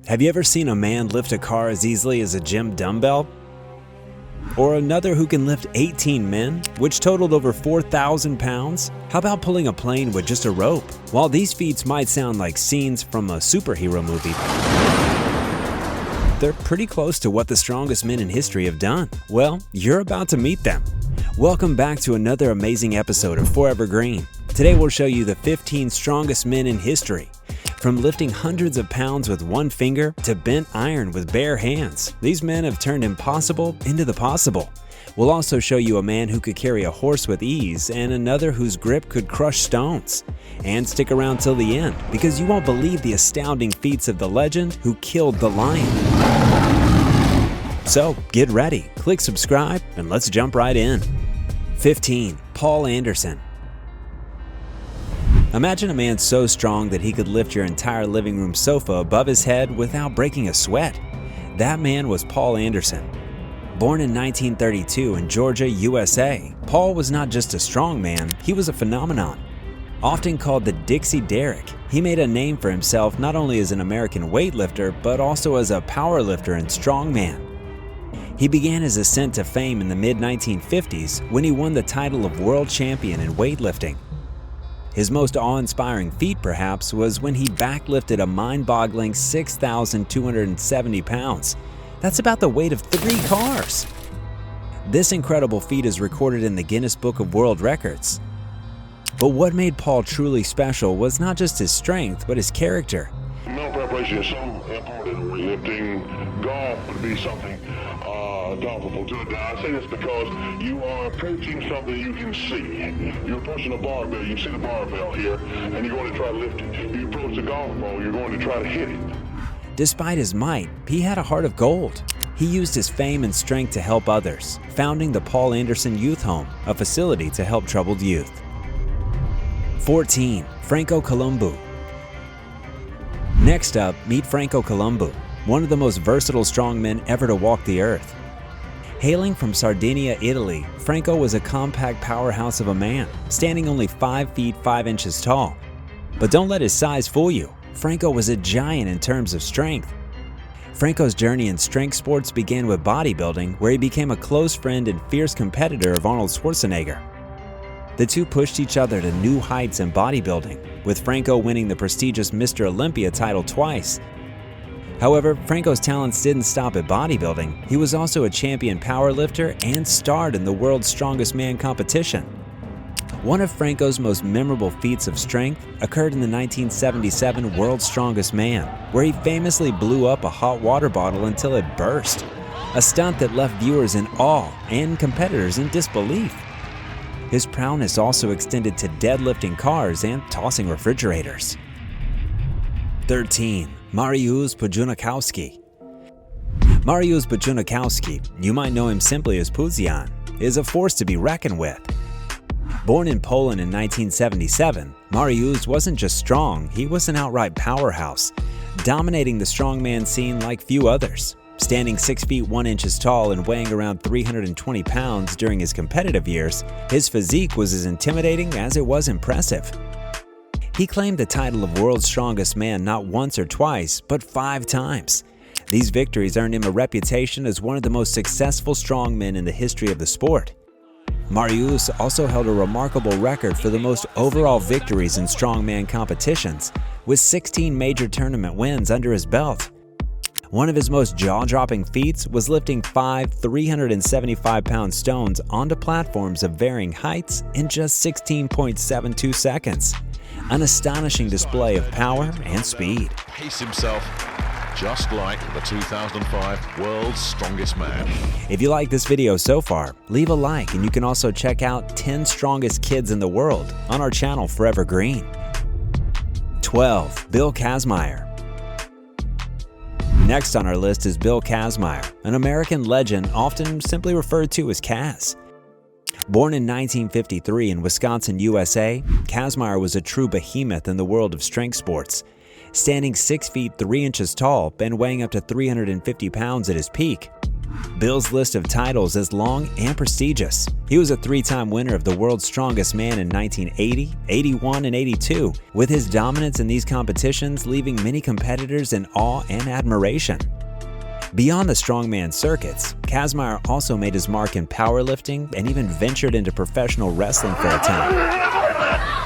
Have you ever seen a man lift a car as easily as a gym dumbbell? Or another who can lift 18 men, which totaled over 4,000 pounds? How about pulling a plane with just a rope? While these feats might sound like scenes from a superhero movie, they're pretty close to what the strongest men in history have done. Well, you're about to meet them. Welcome back to another amazing episode of Forever Green. Today we'll show you the 15 strongest men in history. From lifting hundreds of pounds with one finger to bent iron with bare hands, these men have turned impossible into the possible. We'll also show you a man who could carry a horse with ease and another whose grip could crush stones. And stick around till the end, because you won't believe the astounding feats of the legend who killed the lion. So get ready, click subscribe, and let's jump right in. 15. Paul Anderson. Imagine a man so strong that he could lift your entire living room sofa above his head without breaking a sweat. That man was Paul Anderson. Born in 1932 in Georgia, USA, Paul was not just a strong man, he was a phenomenon. Often called the Dixie Derrick, he made a name for himself not only as an American weightlifter, but also as a powerlifter and strongman. He began his ascent to fame in the mid-1950s when he won the title of world champion in weightlifting. His most awe-inspiring feat, perhaps, was when he backlifted a mind-boggling 6,270 pounds. That's about the weight of 3 cars. This incredible feat is recorded in the Guinness Book of World Records. But what made Paul truly special was not just his strength, but his character. Mental preparation is so important in weightlifting. Golf would be something comparable to it. Now, I say this because you are approaching something you can see. You're approaching a barbell, you see the barbell here, and you're going to try to lift it. You approach the golf ball, you're going to try to hit it. Despite his might, he had a heart of gold. He used his fame and strength to help others, founding the Paul Anderson Youth Home, a facility to help troubled youth. 14. Franco Columbo. Next up, meet Franco Columbo, one of the most versatile strongmen ever to walk the earth. Hailing from Sardinia, Italy, Franco was a compact powerhouse of a man, standing only 5 feet 5 inches tall. But don't let his size fool you. Franco was a giant in terms of strength. Franco's journey in strength sports began with bodybuilding, where he became a close friend and fierce competitor of Arnold Schwarzenegger. The two pushed each other to new heights in bodybuilding, with Franco winning the prestigious Mr. Olympia title twice. However, Franco's talents didn't stop at bodybuilding. He was also a champion powerlifter and starred in the World's Strongest Man competition. One of Franco's most memorable feats of strength occurred in the 1977 World's Strongest Man, where he famously blew up a hot water bottle until it burst, a stunt that left viewers in awe and competitors in disbelief. His prowess also extended to deadlifting cars and tossing refrigerators. 13. Marius Pakowski. Marius Pakowski, you might know him simply as Puzian, is a force to be reckoned with. Born in Poland in 1977, Marius wasn't just strong, he was an outright powerhouse, dominating the strongman scene like few others. Standing 6 feet 1 inches tall and weighing around 320 pounds during his competitive years, his physique was as intimidating as it was impressive. He claimed the title of World's Strongest Man not once or twice, but 5 times. These victories earned him a reputation as one of the most successful strongmen in the history of the sport. Marius also held a remarkable record for the most overall victories in strongman competitions, with 16 major tournament wins under his belt. One of his most jaw-dropping feats was lifting 5 375-pound stones onto platforms of varying heights in just 16.72 seconds. An astonishing display of power and speed. Pace himself just like the 2005 World's Strongest Man. If you like this video so far, leave a like, and you can also check out 10 strongest kids in the world on our channel Forever Green. 12. Bill Kasmire. Next on our list is Bill Kasmire, an American legend often simply referred to as Kaz. Born in 1953 in Wisconsin, USA, Kasmire was a true behemoth in the world of strength sports. Standing 6 feet 3 inches tall and weighing up to 350 pounds at his peak, Bill's list of titles is long and prestigious. He was a 3-time winner of the World's Strongest Man in 1980, 81, and 82, with his dominance in these competitions leaving many competitors in awe and admiration. Beyond the strongman circuits, Kasmire also made his mark in powerlifting and even ventured into professional wrestling for a time.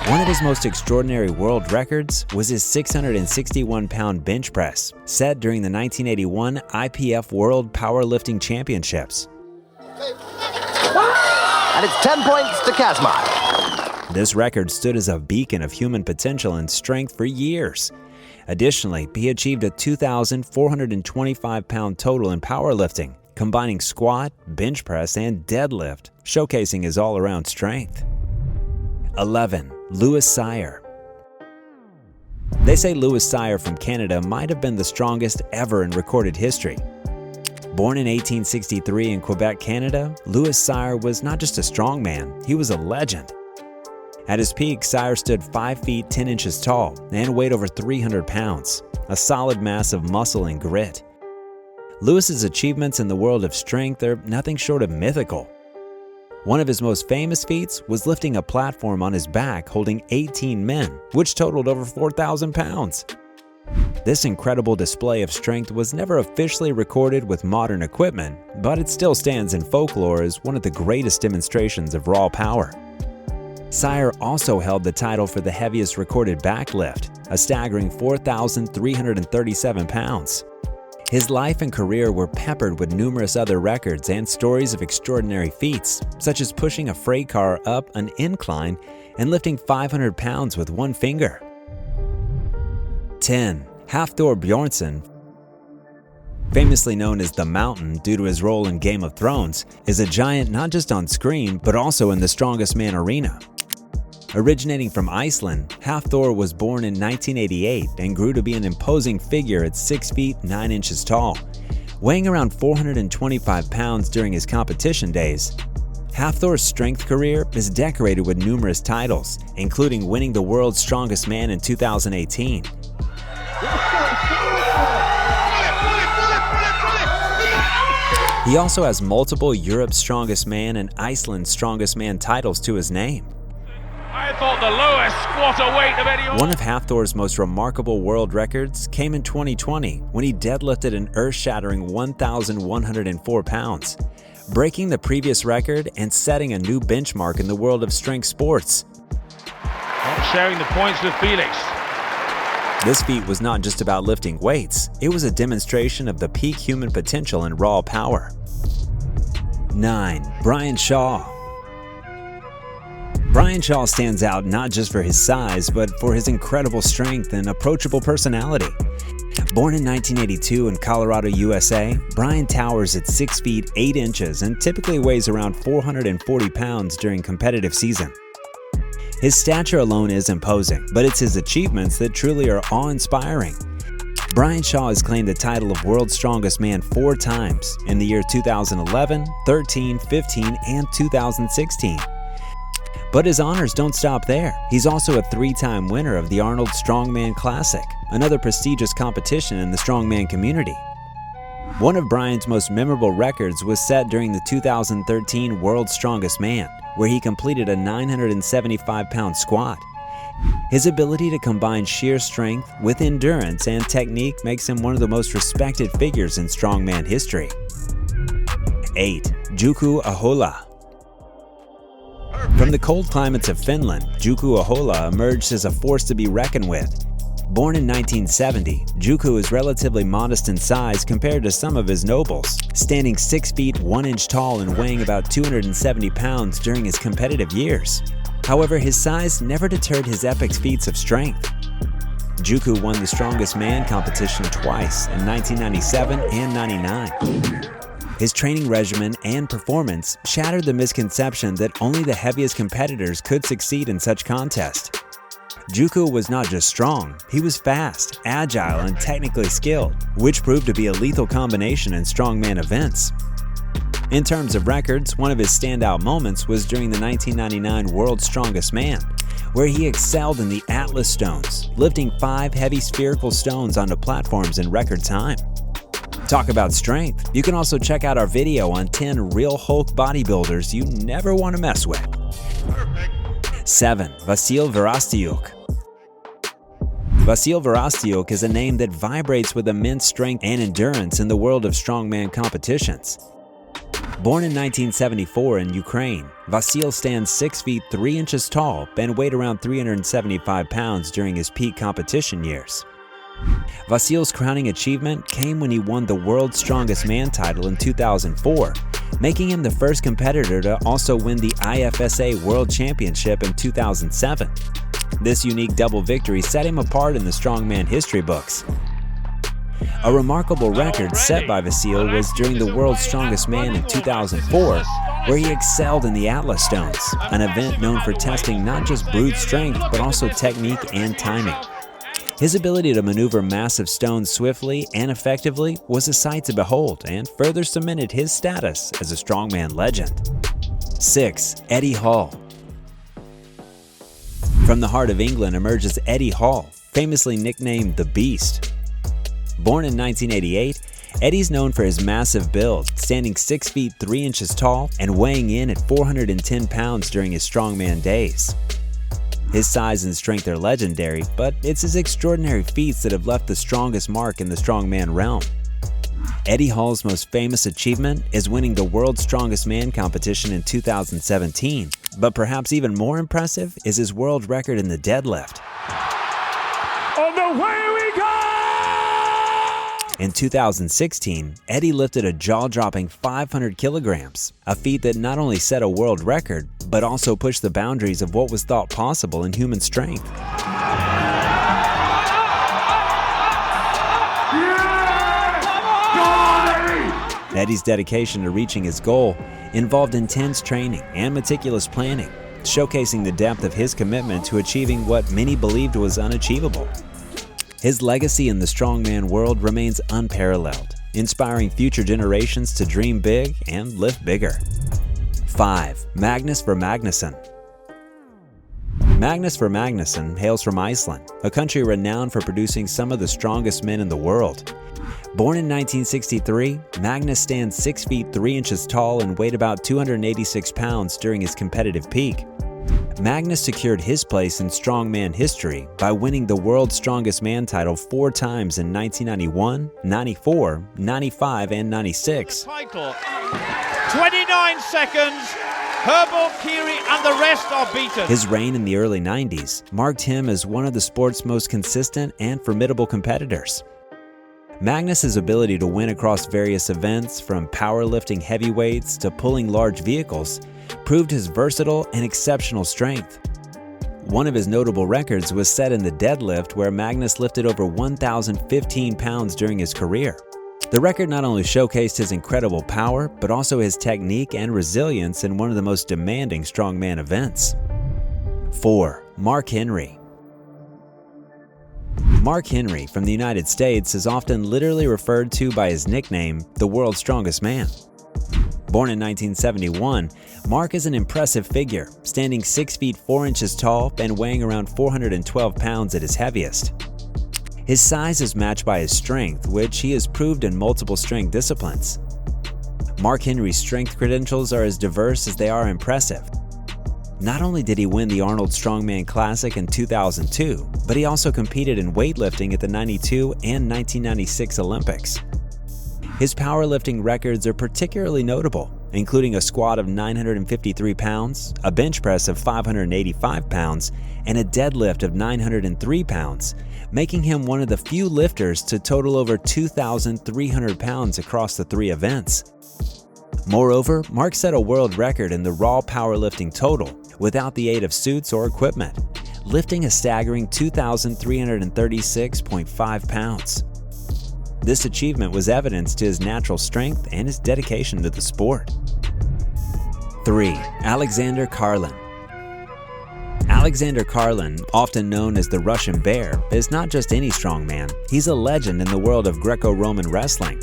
One of his most extraordinary world records was his 661-pound bench press, set during the 1981 IPF World Powerlifting Championships. And it's 10 points to Kasmire. This record stood as a beacon of human potential and strength for years. Additionally, he achieved a 2,425-pound total in powerlifting, combining squat, bench press, and deadlift, showcasing his all-around strength. 11. Louis Sire. They say Louis Sire from Canada might have been the strongest ever in recorded history. Born in 1863 in Quebec, Canada, Louis Sire was not just a strongman, he was a legend. At his peak, Sire stood 5 feet 10 inches tall and weighed over 300 pounds, a solid mass of muscle and grit. Louis's achievements in the world of strength are nothing short of mythical. One of his most famous feats was lifting a platform on his back holding 18 men, which totaled over 4,000 pounds. This incredible display of strength was never officially recorded with modern equipment, but it still stands in folklore as one of the greatest demonstrations of raw power. Sire also held the title for the heaviest recorded back lift, a staggering 4,337 pounds. His life and career were peppered with numerous other records and stories of extraordinary feats, such as pushing a freight car up an incline and lifting 500 pounds with one finger. 10. Hvar Bjrnsson, famously known as the Mountain due to his role in Game of Thrones, is a giant not just on screen, but also in the strongest man arena. Originating from Iceland, Hvar was born in 1988 and grew to be an imposing figure at 6 feet 9 inches tall. Weighing around 425 pounds during his competition days, Hvar's strength career is decorated with numerous titles, including winning the World's Strongest Man in 2018. He also has multiple Europe's Strongest Man and Iceland's Strongest Man titles to his name. I thought the lowest squatter weight of anyone. One of Hvar's most remarkable world records came in 2020 when he deadlifted an earth-shattering 1,104 pounds, breaking the previous record and setting a new benchmark in the world of strength sports. Not sharing the points with Felix. This feat was not just about lifting weights, it was a demonstration of the peak human potential and raw power. 9. Brian Shaw. Brian Shaw stands out not just for his size, but for his incredible strength and approachable personality. Born in 1982 in Colorado, USA, Brian towers at 6 feet 8 inches and typically weighs around 440 pounds during competitive season. His stature alone is imposing, but it's his achievements that truly are awe-inspiring. Brian Shaw has claimed the title of World's Strongest Man 4 times in the year 2011, 13, 15, and 2016. But his honors don't stop there. He's also a 3-time winner of the Arnold Strongman Classic, another prestigious competition in the strongman community. One of Brian's most memorable records was set during the 2013 World's Strongest Man, where he completed a 975-pound squat. His ability to combine sheer strength with endurance and technique makes him one of the most respected figures in strongman history. 8. Juku Ahola. From the cold climates of Finland, Juku Ahola emerged as a force to be reckoned with. Born in 1970, Juku is relatively modest in size compared to some of his nobles, standing 6 feet 1 inch tall and weighing about 270 pounds during his competitive years. However, his size never deterred his epic feats of strength. Juku won the Strongest Man competition twice in 1997 and 99. His training regimen and performance shattered the misconception that only the heaviest competitors could succeed in such contests. Juku was not just strong, he was fast, agile, and technically skilled, which proved to be a lethal combination in strongman events. In terms of records, one of his standout moments was during the 1999 World's Strongest Man, where he excelled in the Atlas stones, lifting 5 heavy spherical stones onto platforms in record time. Talk about strength. You can also check out our video on 10 real Hulk bodybuilders you never want to mess with. 7. Vadim Veras. Vadim Veras is a name that vibrates with immense strength and endurance in the world of strongman competitions. Born in 1974 in Ukraine, Vasil stands 6 feet 3 inches tall and weighed around 375 pounds during his peak competition years. Vasil's crowning achievement came when he won the World's Strongest Man title in 2004, making him the first competitor to also win the IFSA World Championship in 2007. This unique double victory set him apart in the strongman history books. A remarkable record set by Vasil was during the World's Strongest Man in 2004, where he excelled in the Atlas Stones, an event known for testing not just brute strength but also technique and timing. His ability to maneuver massive stones swiftly and effectively was a sight to behold and further cemented his status as a strongman legend. 6. Eddie Hall. From the heart of England emerges Eddie Hall, famously nicknamed the Beast. Born in 1988, Eddie's known for his massive build, standing 6 feet 3 inches tall and weighing in at 410 pounds during his strongman days. His size and strength are legendary, but it's his extraordinary feats that have left the strongest mark in the strongman realm. Eddie Hall's most famous achievement is winning the World's Strongest Man competition in 2017, but perhaps even more impressive is his world record in the deadlift. On the way we go! In 2016, Eddie lifted a jaw-dropping 500 kilograms, a feat that not only set a world record, but also pushed the boundaries of what was thought possible in human strength. Eddie's dedication to reaching his goal involved intense training and meticulous planning, showcasing the depth of his commitment to achieving what many believed was unachievable. His legacy in the strongman world remains unparalleled, inspiring future generations to dream big and lift bigger. 5. Magnus For Magnuson. Magnus For Magnuson hails from Iceland, a country renowned for producing some of the strongest men in the world. Born in 1963, Magnus stands 6 feet 3 inches tall and weighed about 286 pounds during his competitive peak. Magnus secured his place in strongman history by winning the World's Strongest Man title 4 times in 1991, 94, 95, and 96. Title. 29 seconds. Herbal, Kiri, and the rest are beaten. His reign in the early 90s marked him as one of the sport's most consistent and formidable competitors. Magnus's ability to win across various events, from powerlifting heavyweights to pulling large vehicles, proved his versatile and exceptional strength. One of his notable records was set in the deadlift, where Magnus lifted over 1,015 pounds during his career. The record not only showcased his incredible power, but also his technique and resilience in one of the most demanding strongman events. 4. Mark Henry. Mark Henry from the United States is often literally referred to by his nickname, the World's Strongest Man. Born in 1971, Mark is an impressive figure, standing 6 feet 4 inches tall and weighing around 412 pounds at his heaviest. His size is matched by his strength, which he has proved in multiple strength disciplines. Mark Henry's strength credentials are as diverse as they are impressive. Not only did he win the Arnold Strongman Classic in 2002, but he also competed in weightlifting at the 92 and 1996 Olympics. His powerlifting records are particularly notable, including a squat of 953 pounds, a bench press of 585 pounds, and a deadlift of 903 pounds, making him one of the few lifters to total over 2,300 pounds across the 3 events. Moreover, Mark set a world record in the raw powerlifting total, without the aid of suits or equipment, lifting a staggering 2,336.5 pounds. This achievement was evidence to his natural strength and his dedication to the sport. 3. Alexander Carlin. Alexander Carlin, often known as the Russian Bear, is not just any strongman, he's a legend in the world of Greco-Roman wrestling.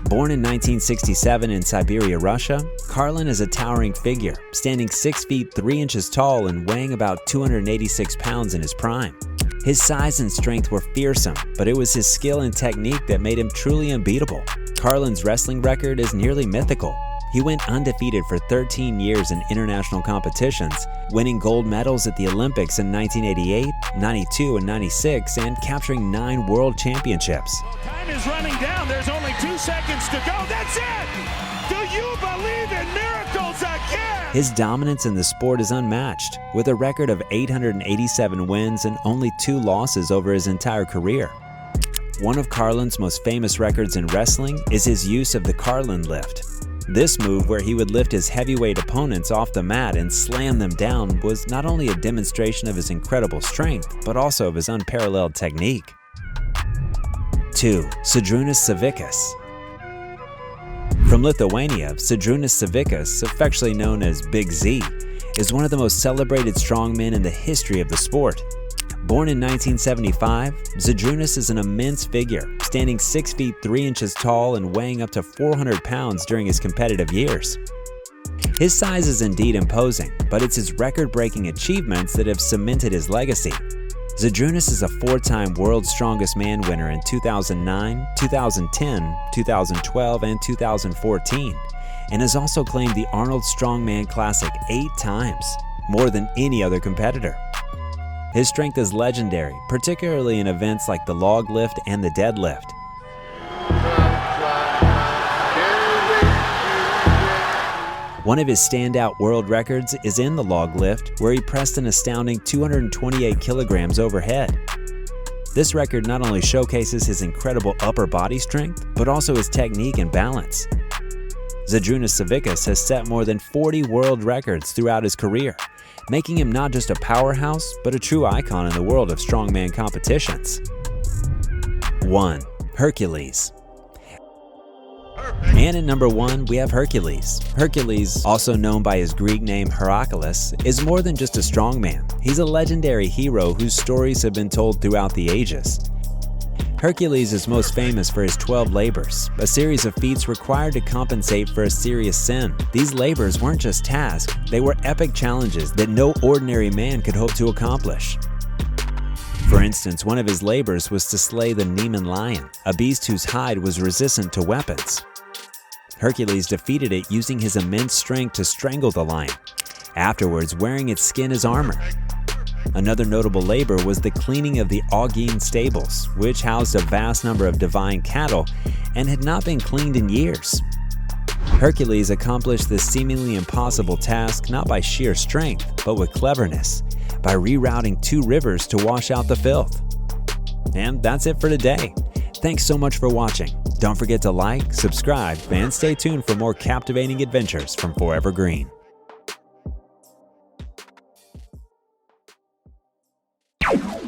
Born in 1967 in Siberia, Russia, Carlin is a towering figure, standing 6 feet 3 inches tall and weighing about 286 pounds in his prime. His size and strength were fearsome, but it was his skill and technique that made him truly unbeatable. Carlin's wrestling record is nearly mythical. He went undefeated for 13 years in international competitions, winning gold medals at the Olympics in 1988, 92, and 96, and capturing 9 world championships. Time is running down. There's only 2 seconds to go. That's it! Do you believe in miracles again? His dominance in the sport is unmatched, with a record of 887 wins and only 2 losses over his entire career. One of Carlin's most famous records in wrestling is his use of the Carlin lift. This move, where he would lift his heavyweight opponents off the mat and slam them down, was not only a demonstration of his incredible strength, but also of his unparalleled technique. 2. Saduna Cicus. From Lithuania, Saduna Cicus, affectionately known as Big Z, is one of the most celebrated strongmen in the history of the sport. Born in 1975, Zadrunas is an immense figure, standing 6 feet 3 inches tall and weighing up to 400 pounds during his competitive years. His size is indeed imposing, but it's his record-breaking achievements that have cemented his legacy. Zadrunas is a 4-time World's Strongest Man winner in 2009, 2010, 2012, and 2014, and has also claimed the Arnold Strongman Classic 8 times, more than any other competitor. His strength is legendary, particularly in events like the log lift and the deadlift. One of his standout world records is in the log lift, where he pressed an astounding 228 kilograms overhead. This record not only showcases his incredible upper body strength, but also his technique and balance. Zadrunas Cicus has set more than 40 world records throughout his career, making him not just a powerhouse, but a true icon in the world of strongman competitions. 1. Hercules. And at number 1, we have Hercules. Hercules, also known by his Greek name Hercules, is more than just a strongman. He's a legendary hero whose stories have been told throughout the ages. Hercules is most famous for his 12 labors, a series of feats required to compensate for a serious sin. These labors weren't just tasks, they were epic challenges that no ordinary man could hope to accomplish. For instance, one of his labors was to slay the Nemean lion, a beast whose hide was resistant to weapons. Hercules defeated it using his immense strength to strangle the lion, afterwards wearing its skin as armor. Another notable labor was the cleaning of the Augene stables, which housed a vast number of divine cattle and had not been cleaned in years. Hercules accomplished this seemingly impossible task not by sheer strength, but with cleverness, by rerouting 2 rivers to wash out the filth. And that's it for today. Thanks so much for watching. Don't forget to like, subscribe, and stay tuned for more captivating adventures from Forever Green.